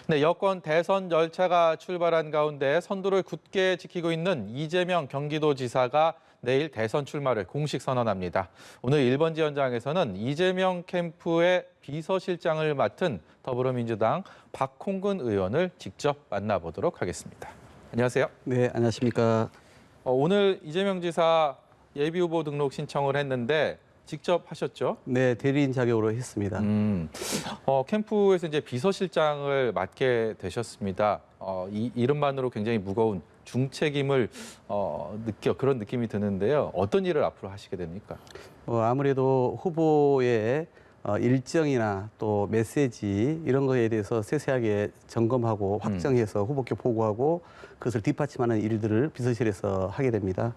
네, 여권 대선 열차가 출발한 가운데 선두를 굳게 지키고 있는 이재명 경기도지사가 내일 대선 출마를 공식 선언합니다. 오늘 1번지 현장에서는 이재명 캠프의 비서실장을 맡은 더불어민주당 박홍근 의원을 직접 만나보도록 하겠습니다. 안녕하세요. 네, 안녕하십니까. 오늘 이재명 지사 예비후보 등록 신청을 했는데 직접 하셨죠? 네, 대리인 자격으로 했습니다. 캠프에서 이제 비서실장을 맡게 되셨습니다. 이 이름만으로 굉장히 무거운 중책임을 그런 느낌이 드는데요. 어떤 일을 앞으로 하시게 됩니까? 아무래도 후보의 일정이나 또 메시지 이런 거에 대해서 세세하게 점검하고 확정해서 후보께 보고하고 그것을 뒷받침하는 일들을 비서실에서 하게 됩니다.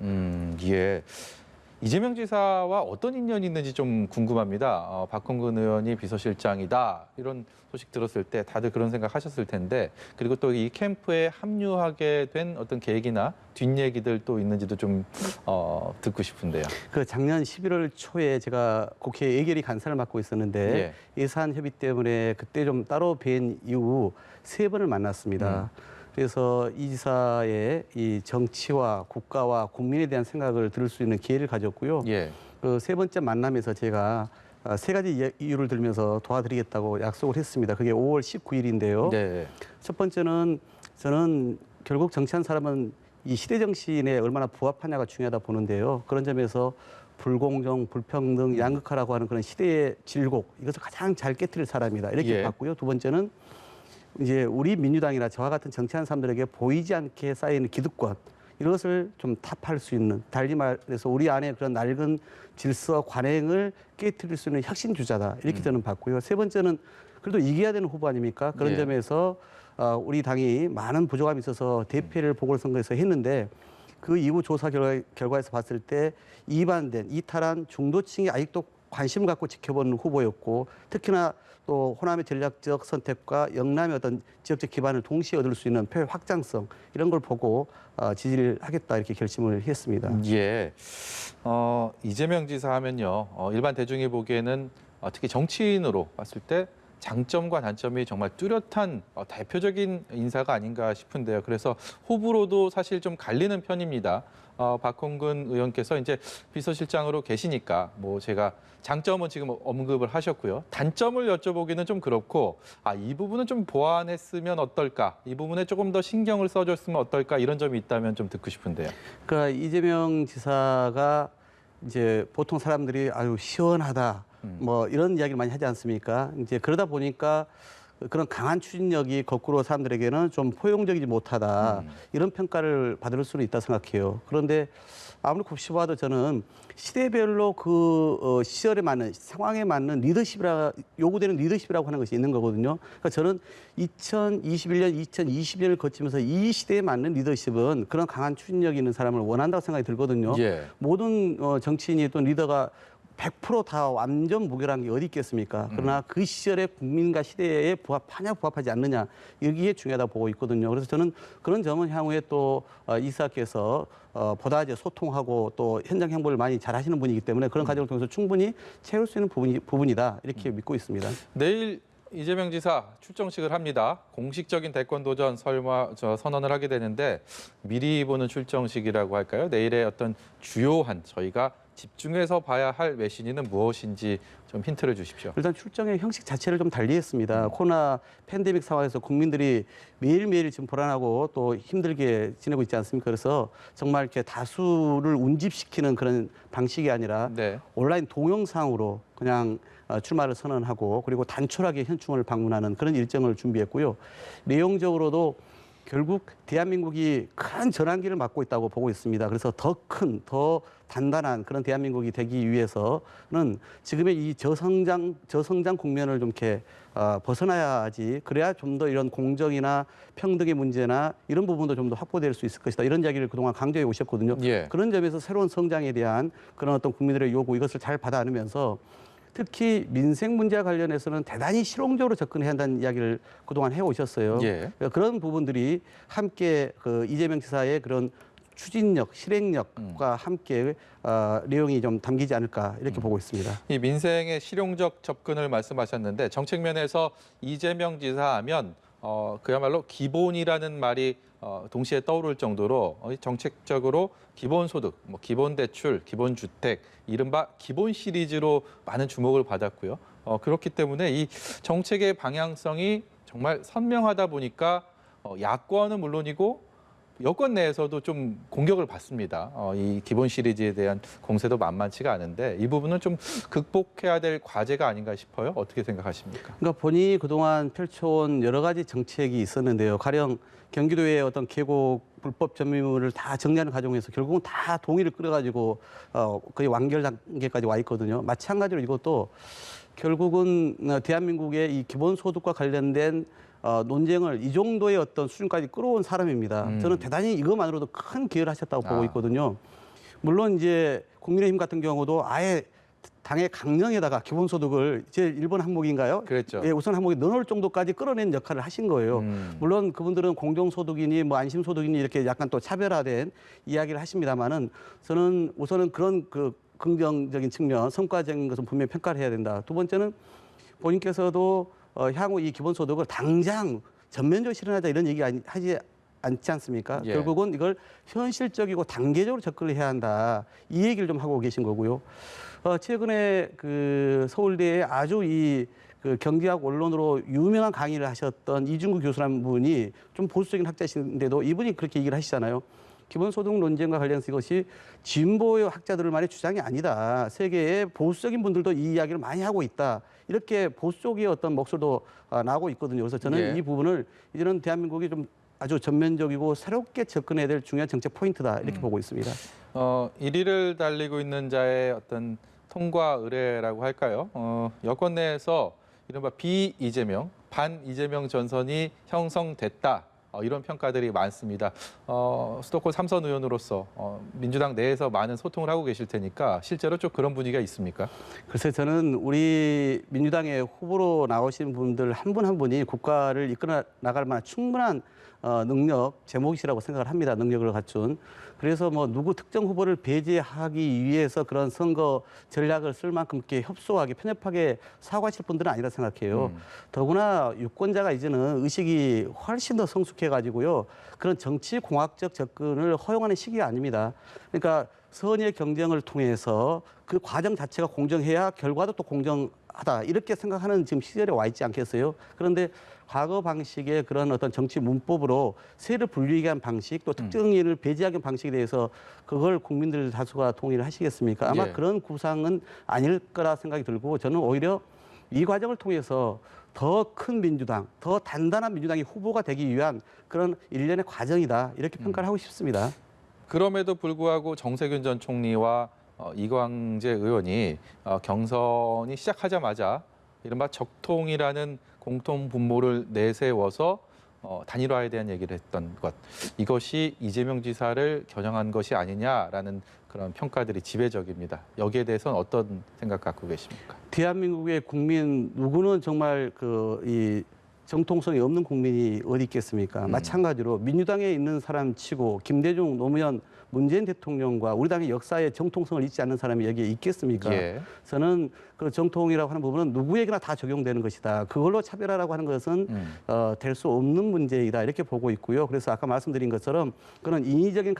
예. 이재명 지사와 어떤 인연이 있는지 좀 궁금합니다. 박홍근 의원이 비서실장이다 이런 소식 들었을 때 다들 그런 생각 하셨을 텐데, 그리고 또 이 캠프에 합류하게 된 어떤 계획이나 뒷얘기들 또 있는지도 좀 듣고 싶은데요. 그 작년 11월 초에 제가 국회 예결위 간사를 맡고 있었는데 예산 협의 때문에 그때 좀 따로 뵌 이후 3번을 만났습니다. 그래서 이 지사의 이 정치와 국가와 국민에 대한 생각을 들을 수 있는 기회를 가졌고요. 그 3번째 만남에서 제가 3가지 이유를 들면서 도와드리겠다고 약속을 했습니다. 그게 5월 19일인데요. 첫 번째는 저는 결국 정치한 사람은 이 시대 정신에 얼마나 부합하냐가 중요하다 보는데요. 그런 점에서 불공정, 불평등, 양극화라고 하는 그런 시대의 질곡, 이것을 가장 잘 깨트릴 사람이다. 이렇게 봤고요. 두 번째는 이제 우리 민주당이나 저와 같은 정치하는 사람들에게 보이지 않게 쌓이는 기득권, 이것을 좀 타파할 수 있는, 달리 말해서 우리 안에 그런 낡은 질서, 관행을 깨트릴 수 있는 혁신주자다. 이렇게 저는 봤고요. 세 번째는 그래도 이겨야 되는 후보 아닙니까? 그런 점에서 우리 당이 많은 부족함이 있어서 대패를 보궐선거에서 했는데 그 이후 조사 결과에서 봤을 때 이탈한 중도층이 아직도 관심을 갖고 지켜보는 후보였고, 특히나 또 호남의 전략적 선택과 영남의 어떤 지역적 기반을 동시에 얻을 수 있는 표의 확장성, 이런 걸 보고 지지를 하겠다 이렇게 결심을 했습니다. 이재명 지사 하면요, 일반 대중이 보기에는 특히 정치인으로 봤을 때 장점과 단점이 정말 뚜렷한 대표적인 인사가 아닌가 싶은데요. 그래서 호불호도 사실 좀 갈리는 편입니다. 박홍근 의원께서 이제 비서실장으로 계시니까 뭐 제가 장점은 지금 언급을 하셨고요. 단점을 여쭤보기는 좀 그렇고, 이 부분은 좀 보완했으면 어떨까? 이 부분에 조금 더 신경을 써줬으면 어떨까? 이런 점이 있다면 좀 듣고 싶은데요. 그러니까 이재명 지사가 이제 보통 사람들이 아유 시원하다 뭐 이런 이야기를 많이 하지 않습니까? 이제 그러다 보니까 그런 강한 추진력이 거꾸로 사람들에게는 좀 포용적이지 못하다, 이런 평가를 받을 수는 있다 생각해요. 그런데 아무리 곱씹어봐도 저는 시대별로 그 시절에 맞는, 상황에 맞는 요구되는 리더십이라고 하는 것이 있는 거거든요. 그러니까 저는 2021년, 2020년을 거치면서 이 시대에 맞는 리더십은 그런 강한 추진력이 있는 사람을 원한다고 생각이 들거든요. 모든 정치인이 또 리더가 100% 완전 무결한 게 어디 있겠습니까? 그러나 그 시절의 국민과 시대에 부합하냐 부합하지 않느냐, 여기에 중요하다고 보고 있거든요. 그래서 저는 그런 점은 향후에 또 이사께서 보다 이제 소통하고 또 현장 행보를 많이 잘 하시는 분이기 때문에 그런 과정을 통해서 충분히 채울 수 있는 부분이다 이렇게 믿고 있습니다. 내일 이재명 지사 출정식을 합니다. 공식적인 대권 도전 선언을 하게 되는데 미리 보는 출정식이라고 할까요? 내일의 어떤 주요한 저희가 집중해서 봐야 할 외신위는 무엇인지 좀 힌트를 주십시오. 일단 출정의 형식 자체를 좀 달리했습니다. 코로나 팬데믹 상황에서 국민들이 매일매일 지금 불안하고 또 힘들게 지내고 있지 않습니까? 그래서 정말 이렇게 다수를 운집시키는 그런 방식이 아니라 온라인 동영상으로 그냥 출마를 선언하고, 그리고 단촐하게 현충원을 방문하는 그런 일정을 준비했고요. 내용적으로도 결국 대한민국이 큰 전환기를 맞고 있다고 보고 있습니다. 그래서 더 큰, 더 단단한 그런 대한민국이 되기 위해서는 지금의 이 저성장 국면을 좀 이렇게 벗어나야지, 그래야 좀 더 이런 공정이나 평등의 문제나 이런 부분도 좀 더 확보될 수 있을 것이다. 이런 이야기를 그동안 강조해 오셨거든요. 그런 점에서 새로운 성장에 대한 그런 어떤 국민들의 요구, 이것을 잘 받아 안으면서 특히 민생 문제와 관련해서는 대단히 실용적으로 접근해야 한다는 이야기를 그동안 해오셨어요. 그런 부분들이 함께 그 이재명 지사의 그런 추진력, 실행력과 함께 내용이 좀 담기지 않을까 이렇게 보고 있습니다. 이 민생의 실용적 접근을 말씀하셨는데 정책 면에서 이재명 지사 하면 그야말로 기본이라는 말이 동시에 떠오를 정도로 정책적으로 기본소득, 뭐 기본대출, 기본주택, 이른바 기본 시리즈로 많은 주목을 받았고요. 그렇기 때문에 이 정책의 방향성이 정말 선명하다 보니까 야권은 물론이고 여권 내에서도 좀 공격을 받습니다. 이 기본 시리즈에 대한 공세도 만만치가 않은데 이 부분은 좀 극복해야 될 과제가 아닌가 싶어요. 어떻게 생각하십니까? 그러니까 본인이 그동안 펼쳐온 여러 가지 정책이 있었는데요. 가령 경기도의 어떤 계곡 불법 점유물을 다 정리하는 과정에서 결국은 다 동의를 끌어가지고 거의 완결 단계까지 와 있거든요. 마찬가지로 이것도 결국은 대한민국의 이 기본소득과 관련된 논쟁을 이 정도의 어떤 수준까지 끌어온 사람입니다. 저는 대단히 이것만으로도 큰 기여를 하셨다고 보고 있거든요. 물론 이제 국민의힘 같은 경우도 아예 당의 강령에다가 기본소득을 제1번 항목인가요? 그랬죠. 예, 우선 항목에 넣어놓을 정도까지 끌어낸 역할을 하신 거예요. 물론 그분들은 공정소득이니 뭐 안심소득이니 이렇게 약간 또 차별화된 이야기를 하십니다만은 저는 우선은 그런 그 긍정적인 측면, 성과적인 것은 분명히 평가를 해야 된다. 두 번째는 본인께서도 향후 이 기본소득을 당장 전면적으로 실현하자 이런 얘기 하지 않지 않습니까? 예. 결국은 이걸 현실적이고 단계적으로 접근을 해야 한다. 이 얘기를 좀 하고 계신 거고요. 최근에 그 서울대에 아주 그 경제학 원론으로 유명한 강의를 하셨던 이중구 교수라는 분이 좀 보수적인 학자이신데도 이분이 그렇게 얘기를 하시잖아요. 기본소득 논쟁과 관련해서 이것이 진보의 학자들만의 주장이 아니다. 세계의 보수적인 분들도 이 이야기를 많이 하고 있다. 이렇게 보수 쪽의 어떤 목소리도 나오고 있거든요. 그래서 저는 예. 이 부분을 이제는 대한민국이 좀 아주 전면적이고 새롭게 접근해야 될 중요한 정책 포인트다. 이렇게 보고 있습니다. 1위를 달리고 있는 자의 어떤 통과 의례라고 할까요? 여권 내에서 이른바 비이재명, 반 이재명 전선이 형성됐다. 이런 평가들이 많습니다. 수도권 3선 의원으로서 민주당 내에서 많은 소통을 하고 계실 테니까 실제로 좀 그런 분위기가 있습니까? 글쎄 저는 우리 민주당의 후보로 나오신 분들 한 분 한 분이 국가를 이끌어 나갈 만한 충분한 능력, 제목이시라고 생각을 합니다. 능력을 갖춘. 그래서 뭐 누구 특정 후보를 배제하기 위해서 그런 선거 전략을 쓸 만큼 이렇게 협소하게 편협하게 사고하실 분들은 아니라 생각해요. 더구나 유권자가 이제는 의식이 훨씬 더 성숙해가지고요. 그런 정치 공학적 접근을 허용하는 시기가 아닙니다. 그러니까 선의 경쟁을 통해서 그 과정 자체가 공정해야 결과도 또 공정하다. 이렇게 생각하는 지금 시절에 와 있지 않겠어요? 그런데 과거 방식의 그런 어떤 정치 문법으로 세를 분리하게 한 방식, 또 특정인을 배제하게 한 방식에 대해서 그걸 국민들 다수가 동의를 하시겠습니까? 아마 예. 그런 구상은 아닐 거라 생각이 들고 저는 오히려 이 과정을 통해서 더 큰 민주당, 더 단단한 민주당이 후보가 되기 위한 그런 일련의 과정이다. 이렇게 평가를 하고 싶습니다. 그럼에도 불구하고 정세균 전 총리와 이광재 의원이 경선이 시작하자마자 이른바 적통이라는 공통 분모를 내세워서 단일화에 대한 얘기를 했던 것. 이것이 이재명 지사를 겨냥한 것이 아니냐라는 그런 평가들이 지배적입니다. 여기에 대해서는 어떤 생각 갖고 계십니까? 대한민국의 국민 누구는 정말 이 정통성이 없는 국민이 어디 있겠습니까? 마찬가지로 민주당에 있는 사람 치고 김대중, 노무현, 문재인 대통령과 우리 당의 역사의 정통성을 잊지 않는 사람이 여기에 있겠습니까? 예. 저는 그 정통이라고 하는 부분은 누구에게나 다 적용되는 것이다. 그걸로 차별화라고 하는 것은 될 수 없는 문제이다. 이렇게 보고 있고요. 그래서 아까 말씀드린 것처럼 그런 인위적인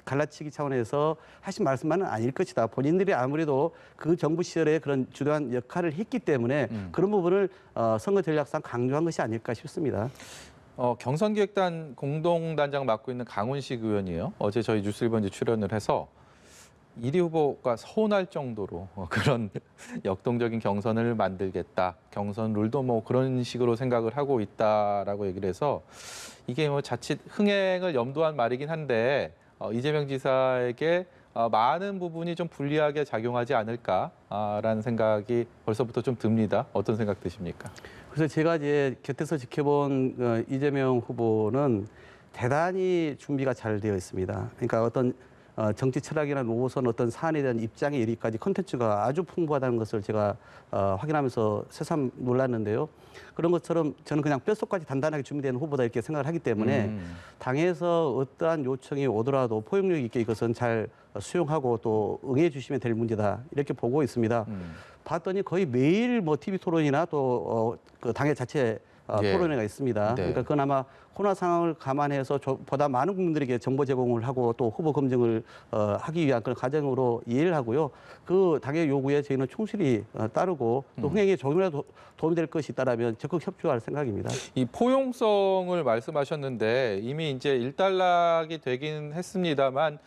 갈라치기 차원에서 하신 말씀만은 아닐 것이다. 본인들이 아무래도 그 정부 시절에 그런 주도한 역할을 했기 때문에 그런 부분을 선거 전략상 강조한 것이 아닐까 싶습니다. 경선기획단 공동단장 맡고 있는 강훈식 의원이요. 어제 저희 뉴스일번지 출연을 해서 1위 후보가 서운할 정도로 그런 역동적인 경선을 만들겠다. 경선 룰도 뭐 그런 식으로 생각을 하고 있다라고 얘기를 해서 이게 뭐 자칫 흥행을 염두한 말이긴 한데 이재명 지사에게 많은 부분이 좀 불리하게 작용하지 않을까라는 생각이 벌써부터 좀 듭니다. 어떤 생각 드십니까? 그래서 제가 이제 곁에서 지켜본 이재명 후보는 대단히 준비가 잘 되어 있습니다. 그러니까 어떤 정치 철학이나 노선 어떤 사안에 대한 입장에 이르기까지 콘텐츠가 아주 풍부하다는 것을 제가 확인하면서 새삼 놀랐는데요. 그런 것처럼 저는 그냥 뼛속까지 단단하게 준비된 후보다 이렇게 생각을 하기 때문에 당에서 어떠한 요청이 오더라도 포용력 있게 이것은 잘 수용하고 또 응해 주시면 될 문제다 이렇게 보고 있습니다. 봤더니 거의 매일 뭐 TV 토론이나 또 그 당의 자체 예. 토론회가 있습니다. 네. 그러니까 그건 아마 코로나 상황을 감안해서 보다 많은 국민들에게 정보 제공을 하고 또 후보 검증을 하기 위한 그런 과정으로 이해를 하고요. 그 당의 요구에 저희는 충실히 따르고 또 흥행에 조금이라도 도움이 될 것이 있다라면 적극 협조할 생각입니다. 이 포용성을 말씀하셨는데 이미 이제 일단락이 되긴 했습니다만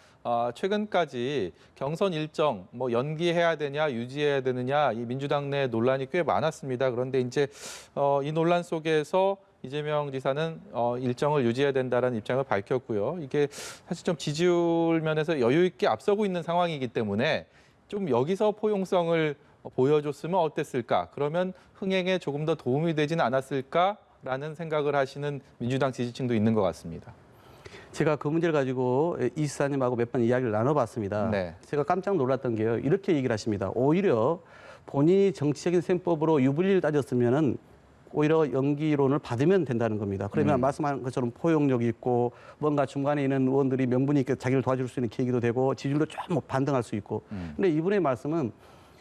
최근까지 경선 일정 뭐 연기해야 되냐 유지해야 되느냐 이 민주당 내 논란이 꽤 많았습니다. 그런데 이제 이 논란 속에서 이재명 지사는 일정을 유지해야 된다라는 입장을 밝혔고요. 이게 사실 좀 지지율 면에서 여유 있게 앞서고 있는 상황이기 때문에 좀 여기서 포용성을 보여줬으면 어땠을까? 그러면 흥행에 조금 더 도움이 되지는 않았을까라는 생각을 하시는 민주당 지지층도 있는 것 같습니다. 제가 그 문제를 가지고 이 지사님하고 몇 번 이야기를 나눠봤습니다. 네. 제가 깜짝 놀랐던 게요. 이렇게 얘기를 하십니다. 오히려 본인이 정치적인 셈법으로 유불리를 따졌으면은 오히려 연기론을 받으면 된다는 겁니다. 그러면 말씀하신 것처럼 포용력이 있고 뭔가 중간에 있는 의원들이 명분이 있게 자기를 도와줄 수 있는 계기도 되고 지지율도 좀 반등할 수 있고. 근데 이분의 말씀은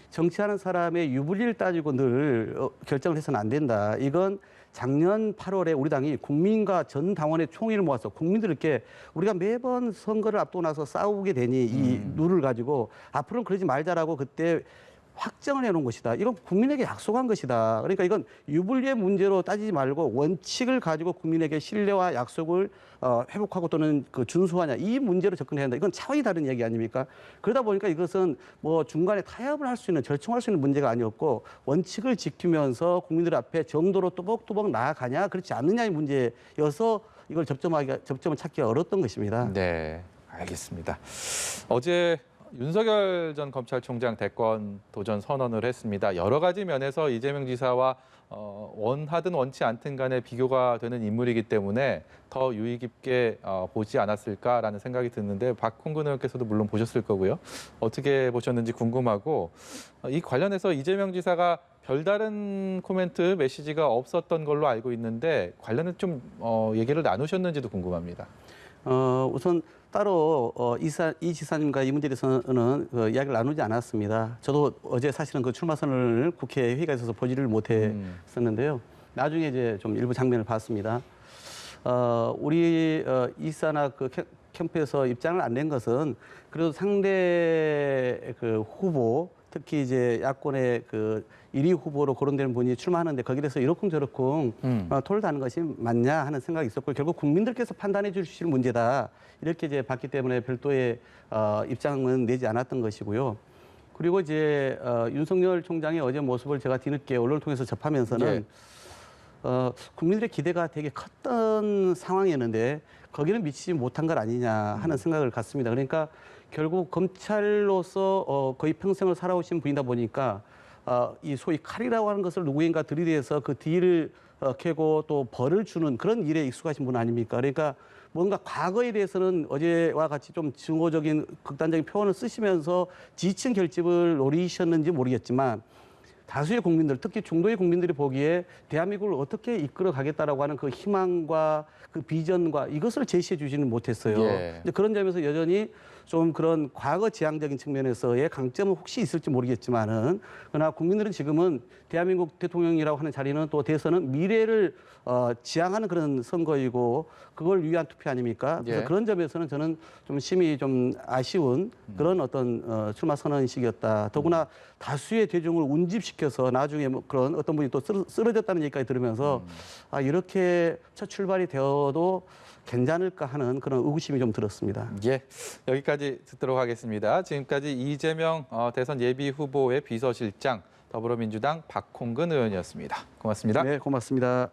정치하는 사람의 유불리를 따지고 늘 결정을 해서는 안 된다. 이건 작년 8월에 우리 당이 국민과 전 당원의 총의를 모아서 국민들께 우리가 매번 선거를 앞두고 나서 싸우게 되니 이 룰을 가지고 앞으로는 그러지 말자라고 그때 확정을 해놓은 것이다. 이건 국민에게 약속한 것이다. 그러니까 이건 유불리의 문제로 따지지 말고 원칙을 가지고 국민에게 신뢰와 약속을 회복하고 또는 그 준수하냐 이 문제로 접근해야 한다. 이건 차원이 다른 얘기 아닙니까? 그러다 보니까 이것은 뭐 중간에 타협을 할 수 있는 절충할 수 있는 문제가 아니었고 원칙을 지키면서 국민들 앞에 정도로 또박또박 나아가냐 그렇지 않느냐의 문제여서 이걸 접점을 찾기가 어려웠던 것입니다. 네, 알겠습니다. 어제 윤석열 전 검찰총장 대권 도전 선언을 했습니다. 여러 가지 면에서 이재명 지사와 원하든 원치 않든 간에 비교가 되는 인물이기 때문에 더 유의 깊게 보지 않았을까라는 생각이 드는데 박홍근 의원께서도 물론 보셨을 거고요. 어떻게 보셨는지 궁금하고 이 관련해서 이재명 지사가 별다른 코멘트, 메시지가 없었던 걸로 알고 있는데 관련해서 좀 얘기를 나누셨는지도 궁금합니다. 우선 따로 이 지사님과 이 문제에 대해서는 이야기를 나누지 않았습니다. 저도 어제 사실은 그 출마 선언을 국회 회의가 있어서 보지를 못했었는데요. 나중에 이제 좀 일부 장면을 봤습니다. 우리 이 지사나 그 캠프에서 입장을 안 낸 것은 그래도 상대 그 후보 특히 이제 야권의 그 1위 후보로 거론되는 분이 출마하는데 거기에 대해서 이러쿵저러쿵 토를 다는 것이 맞냐 하는 생각이 있었고 결국 국민들께서 판단해 주실 문제다 이렇게 이제 봤기 때문에 별도의 입장은 내지 않았던 것이고요. 그리고 이제 윤석열 총장의 어제 모습을 제가 뒤늦게 언론을 통해서 접하면서는 국민들의 기대가 되게 컸던 상황이었는데 거기는 미치지 못한 것 아니냐 하는 생각을 갖습니다. 그러니까 결국 검찰로서 거의 평생을 살아오신 분이다 보니까 이 소위 칼이라고 하는 것을 누구인가 들이대서 그 뒤를 캐고 또 벌을 주는 그런 일에 익숙하신 분 아닙니까? 그러니까 뭔가 과거에 대해서는 어제와 같이 좀 증오적인 극단적인 표현을 쓰시면서 지층 결집을 노리셨는지 모르겠지만 다수의 국민들, 특히 중도의 국민들이 보기에 대한민국을 어떻게 이끌어 가겠다라고 하는 그 희망과 그 비전과 이것을 제시해 주지는 못했어요. 근데 그런 점에서 여전히 좀 그런 과거 지향적인 측면에서의 강점은 혹시 있을지 모르겠지만은 그러나 국민들은 지금은 대한민국 대통령이라고 하는 자리는 또 대선은 미래를 지향하는 그런 선거이고 그걸 위한 투표 아닙니까? 그래서 그런 점에서는 저는 좀 심히 좀 아쉬운 그런 어떤 출마 선언식이었다. 더구나 다수의 대중을 운집시켜서 나중에 뭐 그런 어떤 분이 또 쓰러졌다는 얘기까지 들으면서 이렇게 첫 출발이 되어도 괜찮을까 하는 그런 의구심이 좀 들었습니다. 예, 여기까지 듣도록 하겠습니다. 지금까지 이재명 대선 예비 후보의 비서실장 더불어민주당 박홍근 의원이었습니다. 고맙습니다. 네, 고맙습니다.